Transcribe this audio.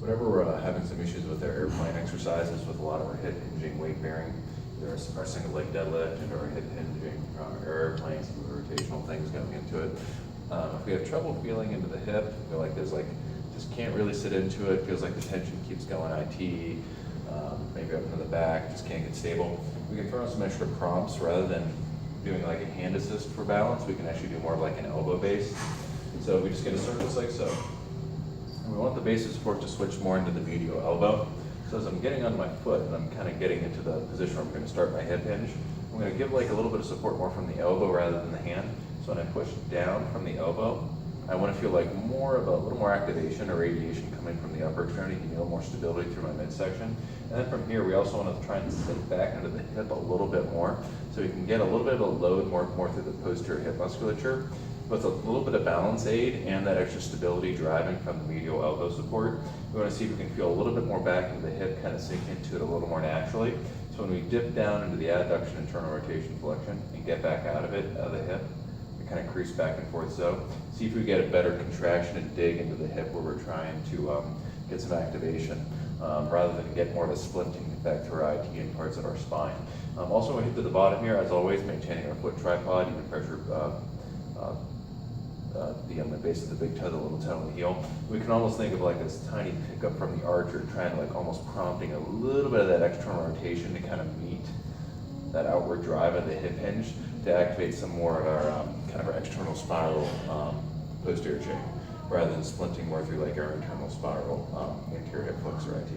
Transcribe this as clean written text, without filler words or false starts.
Whenever we're having some issues with our airplane exercises, with a lot of our hip hinging weight bearing, there's our single leg deadlift and our hip hinging, our airplanes, some of the rotational things going into it. If we have trouble feeling into the hip, feel like there's like, just can't really sit into it, feels like the tension keeps going IT, maybe up into the back, just can't get stable, we can throw in some extra prompts rather than doing like a hand assist for balance. We can actually do more of like an elbow base. So we just get a surface like so. And we want the base of support to switch more into the medial elbow. So as I'm getting on my foot and I'm kind of getting into the position where I'm going to start my hip hinge, I'm going to give like a little bit of support more from the elbow rather than the hand. So when I push down from the elbow, I want to feel like more of a little more activation or radiation coming from the upper extremity, give me a little more stability through my midsection. And then from here, we also want to try and sit back into the hip a little bit more, so we can get a little bit of a load more through the posterior hip musculature, with a little bit of balance aid and that extra stability driving from the medial elbow support. We want to see if we can feel a little bit more back into the hip, kind of sink into it a little more naturally. So when we dip down into the adduction, internal rotation, flexion, and get back out of it, out of the hip, kind of crease back and forth. So see if we get a better contraction and dig into the hip where we're trying to get some activation, rather than get more of a splinting effect through our IT and parts of our spine. Also, when we hit to the bottom here, as always, maintaining our foot tripod, even pressure on the base of the big toe, the little toe, and the heel. We can almost think of like this tiny pickup from the archer, trying to like almost prompting a little bit of that external rotation to kind of meet that outward drive of the hip hinge to activate some more of our kind of our external spiral posterior chain, rather than splinting more through like our internal spiral anterior hip flexor IT.